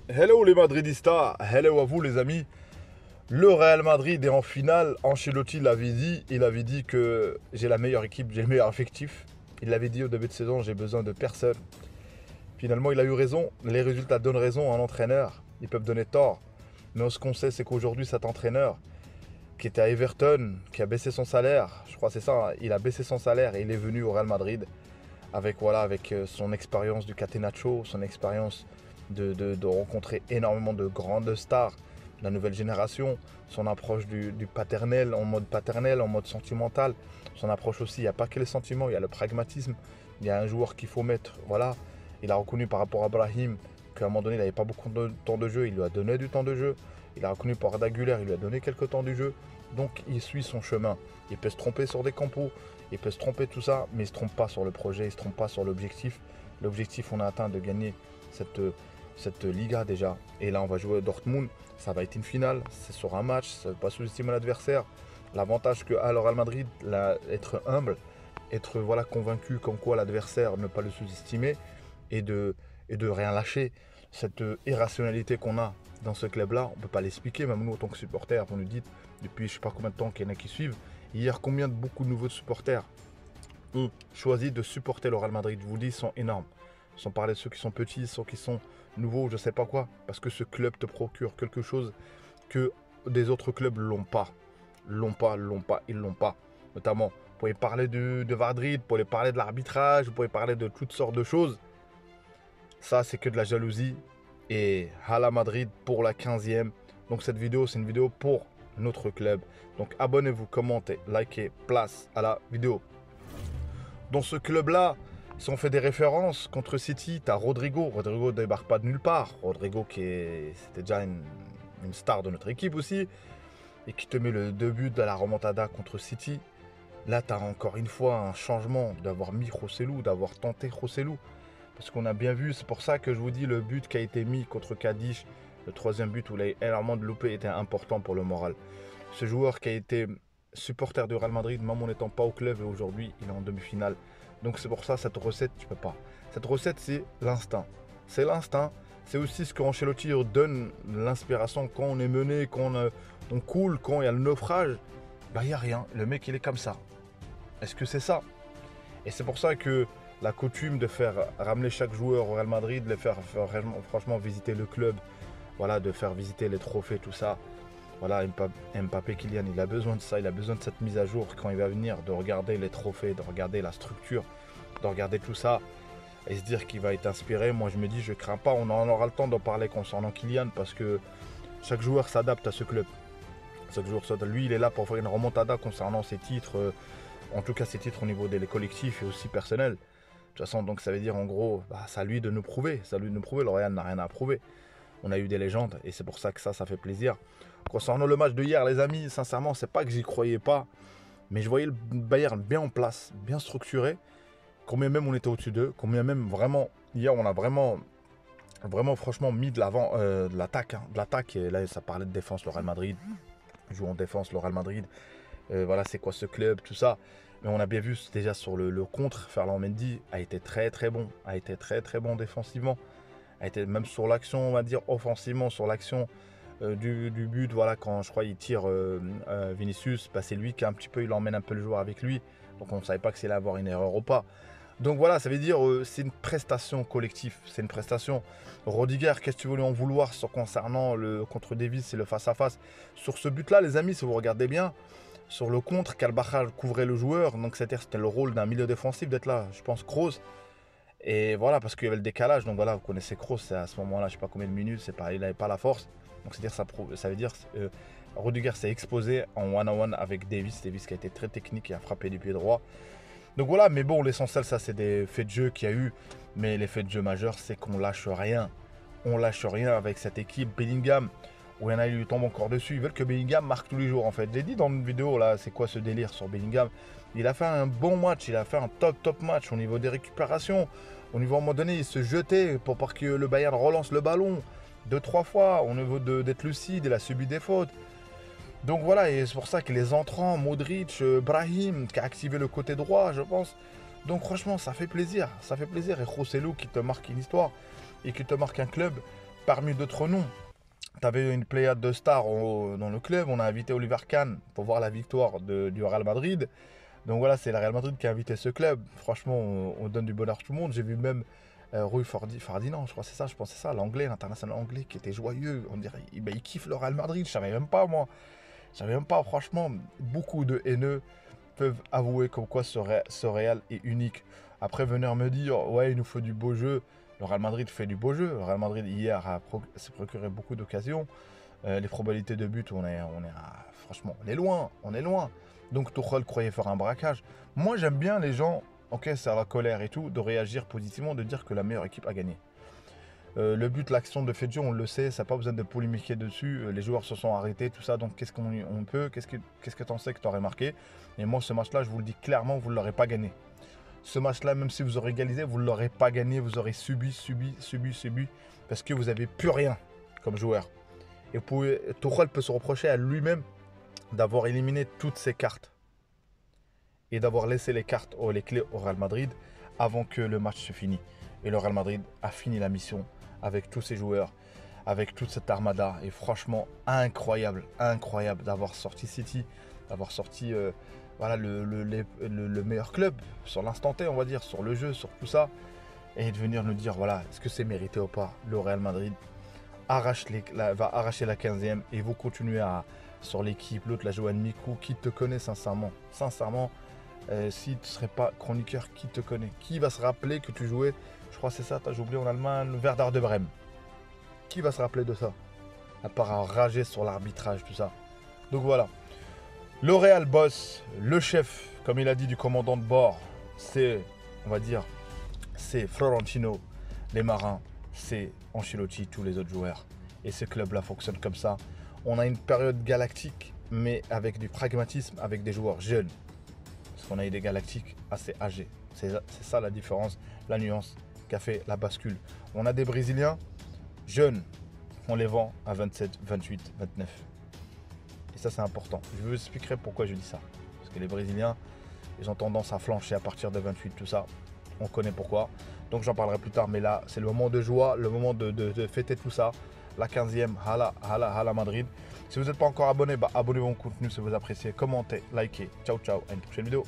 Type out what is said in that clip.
Hello les Madridistas, hello à vous les amis. Le Real Madrid est en finale. Ancelotti l'avait dit, il avait dit que j'ai la meilleure équipe, j'ai le meilleur effectif. Il l'avait dit au début de saison, j'ai besoin de personne. Finalement, il a eu raison. Les résultats donnent raison à un entraîneur. Ils peuvent donner tort. Mais ce qu'on sait, c'est qu'aujourd'hui, cet entraîneur qui était à Everton, qui a baissé son salaire, je crois que c'est ça, hein, il a baissé son salaire et il est venu au Real Madrid avec, voilà, avec son expérience du Catenaccio, son expérience de rencontrer énormément de grandes stars de la nouvelle génération, son approche du paternel, en mode sentimental, son approche aussi, il n'y a pas que les sentiments, il y a le pragmatisme, il y a un joueur qu'il faut mettre, voilà, il a reconnu par rapport à Brahim qu'à un moment donné il n'avait pas beaucoup de temps de jeu, il lui a donné du temps de jeu, il a reconnu par Daguerre, il lui a donné quelques temps du jeu, donc il suit son chemin, il peut se tromper sur des campos, il peut se tromper tout ça, mais il ne se trompe pas sur le projet, il ne se trompe pas sur l'objectif. L'objectif, on a atteint de gagner cette Liga déjà. Et là, on va jouer à Dortmund. Ça va être une finale. C'est sur un match. Ça ne veut pas sous-estimer l'adversaire. L'avantage qu'a le Real Madrid, être humble, être voilà, convaincu comme quoi l'adversaire, ne pas le sous-estimer et de rien lâcher. Cette irrationalité qu'on a dans ce club-là, on ne peut pas l'expliquer. Même nous, en tant que supporters, vous nous dites, depuis je ne sais pas combien de temps qu'il y en a qui suivent, hier, beaucoup de nouveaux supporters ont choisi de supporter le Real Madrid. Je vous dis, ils sont énormes. Sans parler de ceux qui sont petits, ceux qui sont nouveaux, je ne sais pas quoi. Parce que ce club te procure quelque chose que des autres clubs l'ont pas. Ils l'ont pas. Notamment, vous pouvez parler de Madrid, vous pouvez parler de l'arbitrage, vous pouvez parler de toutes sortes de choses. Ça, c'est que de la jalousie. Et à la Madrid pour la 15e. Donc cette vidéo, c'est une vidéo pour notre club. Donc abonnez-vous, commentez, likez, place à la vidéo. Dans ce club-là, si on fait des références contre City, tu as Rodrigo. Rodrigo ne débarque pas de nulle part. Rodrigo c'était déjà une star de notre équipe aussi. Et qui te met le 2 buts de la remontada contre City. Là, tu as encore une fois un changement d'avoir mis Rossellou, d'avoir tenté Rossellou. Parce qu'on a bien vu, c'est pour ça que je vous dis, le but qui a été mis contre Cadiz, le troisième but où il a énormément de loupé, était important pour le moral. Ce joueur qui a été supporter du Real Madrid, même en n'étant pas au club, et aujourd'hui, il est en demi-finale. Donc c'est pour ça, cette recette, tu peux pas. Cette recette, c'est l'instinct. C'est l'instinct. C'est aussi ce qu'Ancelotti donne l'inspiration quand on est mené, quand on coule, quand il y a le naufrage. Bah, il n'y a rien. Le mec, il est comme ça. Est-ce que c'est ça? Et c'est pour ça que la coutume de faire ramener chaque joueur au Real Madrid, de les faire franchement visiter le club, voilà, de faire visiter les trophées, tout ça. Voilà, Mbappé, Kylian, il a besoin de ça, il a besoin de cette mise à jour quand il va venir, de regarder les trophées, de regarder la structure, de regarder tout ça et se dire qu'il va être inspiré. Moi, je me dis, je crains pas, on en aura le temps d'en parler concernant Kylian parce que chaque joueur s'adapte à ce club. Chaque joueur s'adapte. Lui, il est là pour faire une remontada concernant ses titres, en tout cas ses titres au niveau des collectifs et aussi personnels. De toute façon, donc ça veut dire en gros, bah, c'est à lui de nous prouver, c'est à lui de nous prouver. Le Real n'a rien à prouver. On a eu des légendes et c'est pour ça que ça fait plaisir. Concernant le match de hier, les amis, sincèrement, c'est pas que j'y croyais pas, mais je voyais le Bayern bien en place, bien structuré. Combien même on était au-dessus d'eux, combien même vraiment, hier on a vraiment franchement mis de l'avant, de l'attaque. Hein, de l'attaque. Et là, ça parlait de défense, le Real Madrid. Joue en défense, le Real Madrid. Voilà, c'est quoi ce club, tout ça. Mais on a bien vu déjà sur le contre, Ferland Mendy a été très bon, a été très bon défensivement. A été même sur l'action, on va dire offensivement, sur l'action du but, voilà, quand je crois il tire Vinicius, bah, c'est lui qui a un petit peu, il emmène un peu le joueur avec lui. Donc on ne savait pas que c'est là avoir une erreur ou pas. Donc voilà, ça veut dire c'est une prestation collective, c'est une prestation. Rodiger, qu'est-ce que tu voulais en vouloir concernant le contre Davis et le face-à-face? Sur ce but-là, les amis, si vous regardez bien, sur le contre, Carvajal couvrait le joueur, donc c'était le rôle d'un milieu défensif d'être là, je pense, Kroos. Et voilà, parce qu'il y avait le décalage, donc voilà, vous connaissez Kroos, c'est à ce moment-là, je ne sais pas combien de minutes, il n'avait pas la force. Donc c'est-à-dire ça veut dire Rudiger s'est exposé en one-on-one avec Davis qui a été très technique et a frappé du pied droit. Donc voilà, mais bon, l'essentiel, ça c'est des faits de jeu qu'il y a eu, mais les faits de jeu majeurs, c'est qu'on lâche rien. On lâche rien avec cette équipe. Bellingham, où il y en a, il lui tombe encore dessus. Ils veulent que Bellingham marque tous les jours en fait. J'ai dit dans une vidéo là, c'est quoi ce délire sur Bellingham? Il a fait un bon match, il a fait un top match au niveau des récupérations. Au niveau à un moment donné, il se jetait pour pas que le Bayern relance le ballon 2-3 fois. Au niveau d'être lucide, il a subi des fautes. Donc voilà, et c'est pour ça que les entrants, Modric, Brahim, qui a activé le côté droit, je pense. Donc franchement, ça fait plaisir. Ça fait plaisir. Et Rosselló qui te marque une histoire et qui te marque un club parmi d'autres noms, tu avais une pléiade de stars dans le club. On a invité Oliver Kahn pour voir la victoire du Real Madrid. Donc voilà, c'est le Real Madrid qui a invité ce club. Franchement, on donne du bonheur à tout le monde. J'ai vu même Rui Ferdinand, je crois que c'est ça, je pensais ça, l'anglais, l'international anglais, qui était joyeux. On dirait, il kiffe le Real Madrid. Je savais même pas, moi. Je savais même pas, franchement. Beaucoup de haineux peuvent avouer comme quoi ce Real est unique. Après, venir me dire, ouais, il nous faut du beau jeu. Le Real Madrid fait du beau jeu. Le Real Madrid, hier, s'est procuré beaucoup d'occasions. Les probabilités de but, franchement, on est loin. On est loin. Donc, Tuchel croyait faire un braquage. Moi, j'aime bien les gens, ok, c'est la colère et tout, de réagir positivement, de dire que la meilleure équipe a gagné. Le but, l'action de Fedjo, on le sait, ça n'a pas besoin de polémiquer dessus. Les joueurs se sont arrêtés, tout ça. Donc, qu'est-ce qu'on peut, qu'est-ce que tu en sais que tu aurais marqué? Et moi, ce match-là, je vous le dis clairement, vous ne l'aurez pas gagné. Ce match-là, même si vous aurez égalisé, vous ne l'aurez pas gagné. Vous aurez subi, parce que vous n'avez plus rien comme joueur. Et Tuchel peut se reprocher à lui-même d'avoir éliminé toutes ses cartes et d'avoir laissé les clés au Real Madrid avant que le match se finisse. Et le Real Madrid a fini la mission avec tous ses joueurs, avec toute cette armada. Et franchement, incroyable d'avoir sorti City, d'avoir sorti voilà, le meilleur club sur l'instant T, on va dire, sur le jeu, sur tout ça. Et de venir nous dire, voilà, est-ce que c'est mérité ou pas? Le Real Madrid va arracher la 15e et vous continuez sur l'équipe, l'autre, la Johan Mikou, qui te connaît sincèrement. Sincèrement, si tu ne serais pas chroniqueur, qui te connaît? Qui va se rappeler que tu jouais, je crois que c'est ça, tu as oublié en Allemagne, le Werder de Brême? Qui va se rappeler de ça? À part rager sur l'arbitrage, tout ça. Donc voilà. Le Real boss, le chef, comme il a dit, du commandant de bord, c'est, on va dire, c'est Florentino. Les marins, c'est Ancelotti, tous les autres joueurs. Et ce club-là fonctionne comme ça. On a une période galactique, mais avec du pragmatisme, avec des joueurs jeunes. Parce qu'on a eu des galactiques assez âgés. C'est ça la différence, la nuance qui a fait la bascule. On a des Brésiliens jeunes, on les vend à 27, 28, 29. Et ça, c'est important. Je vous expliquerai pourquoi je dis ça. Parce que les Brésiliens, ils ont tendance à flancher à partir de 28, tout ça. On connaît pourquoi. Donc j'en parlerai plus tard. Mais là, c'est le moment de joie, le moment de fêter tout ça. La 15e, Hala Madrid. Si vous n'êtes pas encore abonné, abonnez-vous au contenu si vous appréciez. Commentez, likez. Ciao, ciao. À une prochaine vidéo.